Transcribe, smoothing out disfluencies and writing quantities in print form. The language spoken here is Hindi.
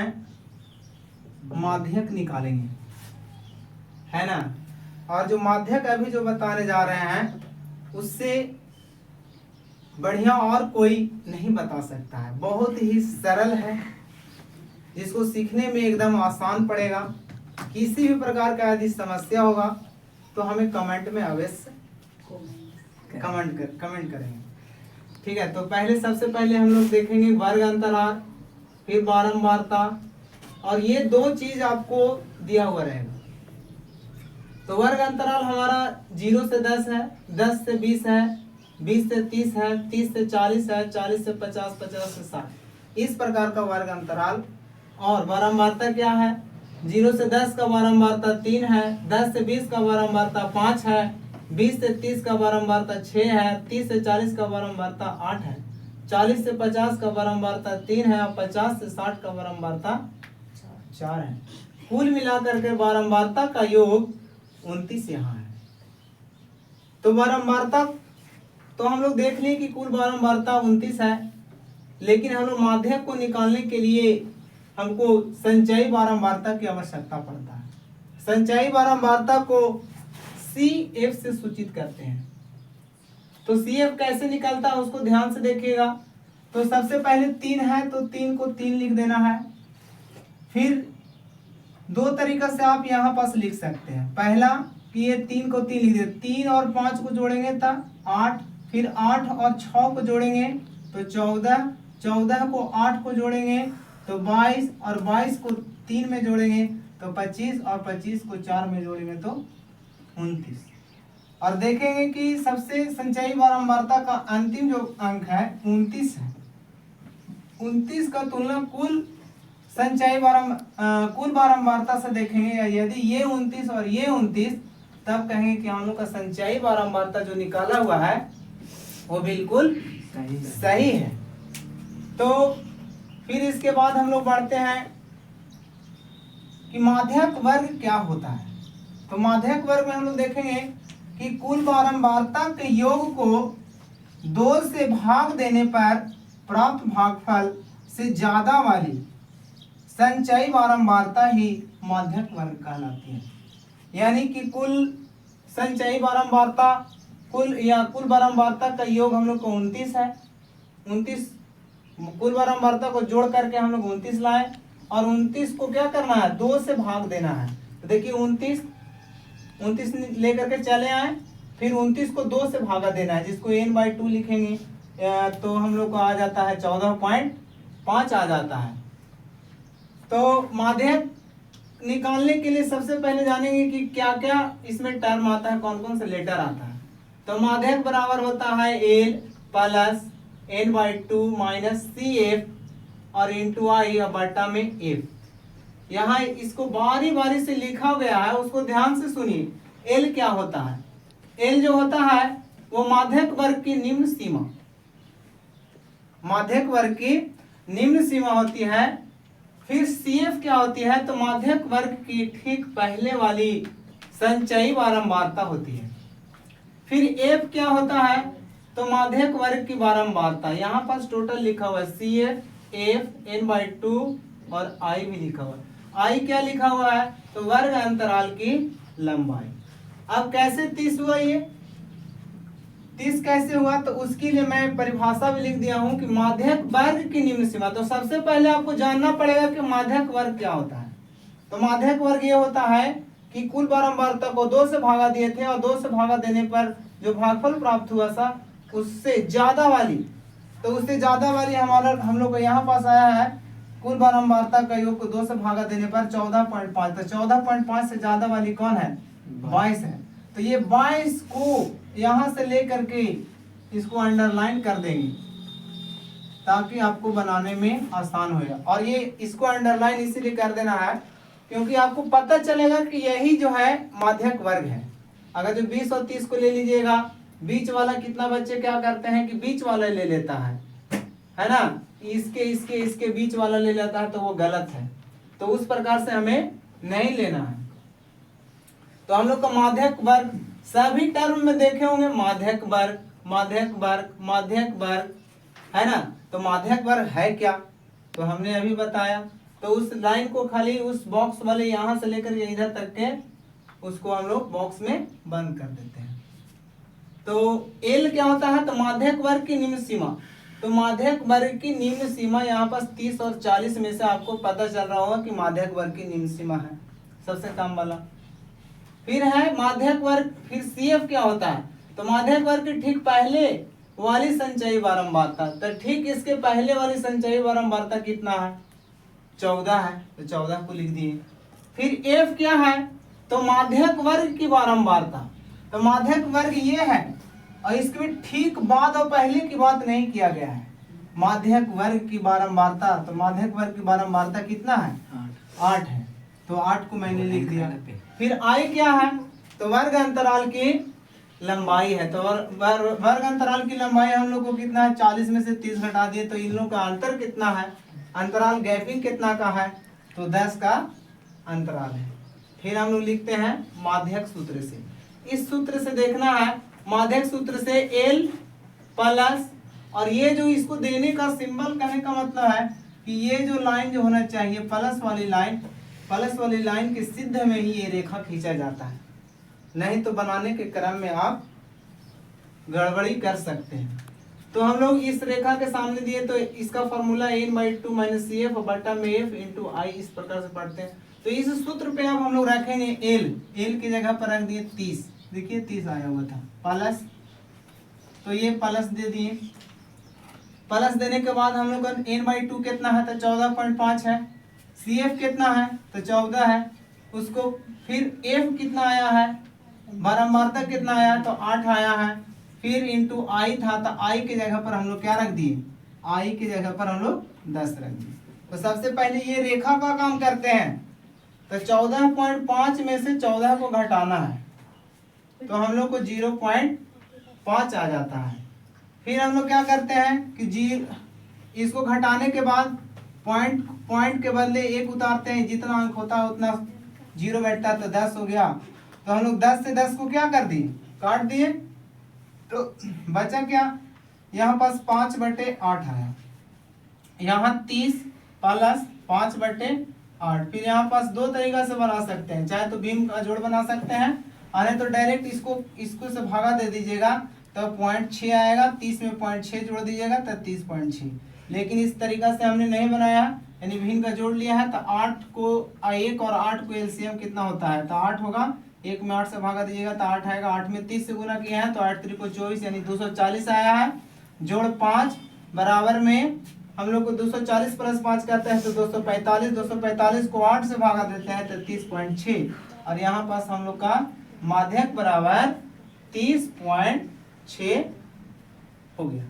हैं माध्यक निकालेंगे, है ना। और जो माध्यक अभी जो बताने जा रहे हैं उससे बढ़िया और कोई नहीं बता सकता है। बहुत ही सरल है, जिसको सीखने में एकदम आसान पड़ेगा। किसी भी प्रकार का यदि समस्या होगा तो हमें कमेंट में अवश्य कमेंट करेंगे, ठीक है। तो सबसे पहले हम लोग देखेंगे वर्ग अंतराल, फिर बारंबारता, और ये दो चीज आपको दिया हुआ रहेगा। तो वर्ग अंतराल हमारा 0 से 10 है, 10 से 20 है, 20 से 30 है, 30 से 40 है, 40 से 50, 50 से 60, इस प्रकार का वर्ग अंतराल। और बारंबारता क्या है? 0 से 10 का बारंबारता 3 है, 10 से 20 का बारंबारता 5 है, 20 से 30 का बारंबारता 6 है, 30 से 40 का बारंबारता 8 है, 40 से 50 का बारंबारता 3 है, और 50 से 60 का बारंबारता 4 है। कुल मिलाकर के बारंबारता का योग 29 यहाँ है। तो बारंबारता तो हम लोग देख लें कि कुल बारंबारता 29 है, लेकिन हम लोग माध्यक को निकालने के लिए हमको संचयी बारंबारता की आवश्यकता पड़ता है। संचयी बारंबारता को CF से सूचित करते हैं। तो CF कैसे निकलता है उसको ध्यान से देखिएगा। तो सबसे पहले 3 है तो 3 को 3 लिख देना है। फिर दो तरीका से आप यहाँ पास लिख सकते हैं। पहला कि ये 3 को 3 लिख दे, 3 और 5 को जोड़ेंगे तो 8, फिर 8 और 6 को जोड़ेंगे तो 14, 14 को 8 को जोड़ेंगे तो 22, और 22 को 3 में जोड़ेंगे तो 25, और 25 को 4 में जोड़ेंगे तो 29। और देखेंगे कि सबसे संचयी बारंबारता का अंतिम जो अंक है 29 है। 29 का तुलना कुल संचयी कुल बारंबारता से देखेंगे, यदि ये 29 और ये 29, तब कहेंगे कि हम लोग का संचयी बारंबारता जो निकाला हुआ है वो बिल्कुल सही है। तो फिर इसके बाद हम लोग बढ़ते हैं कि माध्यक वर्ग क्या होता है। तो माध्यक वर्ग में हम लोग देखेंगे कि कुल बारंबारता के योग को 2 से भाग देने पर प्राप्त भागफल से ज्यादा वाली संचयी बारंबारता ही माध्यक वर्ग कहलाती है। यानी कि कुल संचयी बारंबारता कुल बारंबारता का योग हम लोग को 29 है। 29 कुल बारंबारता को जोड़ करके हम लोग 29 लाए, और 29 को क्या करना है? 2 से भाग देना है। तो देखिए 29 लेकर के चले आए, फिर 29 को 2 से भागा देना है, जिसको n/2 लिखेंगे तो हम लोग को आ जाता है 14.5 आ जाता है। तो माध्यक निकालने के लिए सबसे पहले जानेंगे कि क्या क्या इसमें टर्म आता है, कौन कौन से लेटर आता है। तो माध्यक बराबर होता है L plus n/2 minus CF और इंटू आई बटा में F। यहाँ इसको बारी बारी से लिखा गया है, उसको ध्यान से सुनिए। L क्या होता है? L जो होता है वो माध्यक वर्ग की निम्न सीमा, माध्यक वर्ग की निम्न सीमा होती है। फिर CF क्या होती है? तो माध्यक वर्ग की ठीक पहले वाली संचयी बारंबारता होती है। फिर F क्या होता है? तो माध्यक वर्ग की बारंबारता, यहाँ पास टोटल लिखा हुआ है CF, F, n/2 और I भी लिखा हुआ है। I क्या लिखा हुआ है? तो वर्ग अंतराल की लंबाई। अब कैसे 30 हुआ? ये 30 कैसे हुआ? तो उसके लिए मैं परिभाषा भी लिख दिया हूं कि माध्यक वर्ग की निम्न सीमा। तो सबसे पहले आपको जानना पड़ेगा कि माध्यक वर्ग क्या होता है। तो माध्यक वर्ग ये होता है कि कुल बारंबारता को 2 से भागा दिए थे, और 2 से भागा देने पर जो भागफल प्राप्त हुआ था उससे ज्यादा वाली, तो उससे ज्यादा वाली हम लोग को यहाँ पास आया है कुल बारंबारता का योग को 2 से भागा देने पर 14.5। तो 14.5 से ज्यादा वाली कौन है? 22 है। तो ये 22 को यहाँ से लेकर के इसको अंडरलाइन कर देंगे ताकि आपको बनाने में आसान होगा। और ये इसको अंडरलाइन इसीलिए कर देना है क्योंकि आपको पता चलेगा कि यही जो है माध्यक वर्ग है। अगर जो 20 और 30 को ले लीजिएगा, बीच वाला कितना बच्चे क्या करते हैं कि बीच वाला ले लेता है ना, इसके बीच वाला ले लेता है, तो वो गलत है। तो उस प्रकार से हमें नहीं लेना है। तो हम लोग का माध्यक वर्ग सभी टर्म में देखे होंगे, माध्यक वर्ग, माध्यक वर्ग, माध्यक वर्ग, है ना। तो माध्यक वर्ग है क्या? तो हमने अभी बताया तो उस लाइन को खाली उस बॉक्स वाले यहाँ से लेकर इधर तक के उसको हम लोग बॉक्स में बंद कर देते हैं। तो एल क्या होता है, तो माध्यक वर्ग की निम्न सीमा। तो माध्यक वर्ग की निम्न सीमा यहाँ पर 30 और 40 में से आपको पता चल रहा होगा कि माध्यक वर्ग की निम्न सीमा है सबसे कम वाला। फिर है माध्यक वर्ग, फिर CF क्या होता है, तो माध्यक वर्ग के ठीक पहले वाली संचयी बारंबारता, तो ठीक इसके पहले वाली संचयी बारंबारता कितना है, 14 है, तो 14 को लिख दिए। फिर F क्या है, तो माध्यक वर्ग की बारंबारता, तो माध्यक वर्ग ये है और इसके ठीक बाद और पहले की बात नहीं किया गया है। माध्यक वर्ग की बारंबारता, तो माध्यक वर्ग की बारंबारता कितना है, 8 है, तो 8 को मैंने लिख दिया। फिर I क्या है, तो वर्ग अंतराल की लंबाई है, तो वर्ग अंतराल की लंबाई हम लोग को कितना है, 40 में से 30 घटा दिए, तो इन लोगों का अंतर कितना है, अंतराल गैपिंग कितना का है, तो 10 का अंतराल है। फिर हम लोग लिखते हैं माध्यक सूत्र से, इस सूत्र से देखना है, माध्यक सूत्र से एल प्लस, और ये जो इसको देने का सिंबल कहने का मतलब है कि ये जो लाइन जो होना चाहिए प्लस वाली लाइन के सिद्ध में ही ये रेखा खींचा जाता है, नहीं तो बनाने के क्रम में आप गड़बड़ी कर सकते हैं। तो हम लोग इस रेखा के सामने दिए तो इसका फॉर्मूला n/2 - CF बटा में F × I इस प्रकार से पढ़ते हैं। तो इस सूत्र पे अब हम लोग रखेंगे एल की जगह पर रख दिए 30, देखिए 30 आया हुआ था प्लस, तो ये प्लस दे दिए। प्लस देने के बाद हम लोग का n/2 कितना है, तो 14.5 है। CF कितना है, तो 14 है। उसको फिर F कितना आया है, बारंबारता कितना आया, तो 8 आया है। फिर इंटू I था, तो I की जगह पर हम लोग क्या रख दिए, I की जगह पर हम लोग 10 रख दिए। तो सबसे पहले ये रेखा का काम करते हैं, तो 14.5 में से 14 को घटाना है, तो हम लोग को 0.5 आ जाता है। फिर हम लोग क्या करते हैं कि इसको घटाने के बाद पॉइंट के बदले 1 उतारते हैं, जितना अंक होता है उतना 0 बैठता है, तो 10 हो गया। तो हम लोग 10 से 10 को क्या कर दिए, काट दिए, तो बचा क्या, यहाँ पास 5/8 आया, यहाँ 30 प्लस 5/8। फिर यहाँ पास दो तरीका से बना सकते हैं, चाहे तो भीम का जोड़ बना सकते हैं, और तो डायरेक्ट इसको से भागा दे दीजिएगा, तो 0.6 आएगा, 30 में 0.6 जोड़ दीजिएगा, तो 30.6। लेकिन इस तरीका से हमने नहीं बनाया, यानी भीम का जोड़ लिया है, तो 8 को 1 और 8 को एलसीएम कितना होता है, तो 8 होगा, 1 में 8 से भागा दीजिएगा तो 8 आएगा, 8 में 30 से गुना किया है तो 8 3 को 24 यानी 240 आया है, जोड़ 5 बराबर में हम लोग को 240 प्लस 5 करते हैं तो 245, 245 को 8 से भागा देते हैं तो 30.6, और यहाँ पास हम लोग का माध्यक बराबर 30.6 हो गया।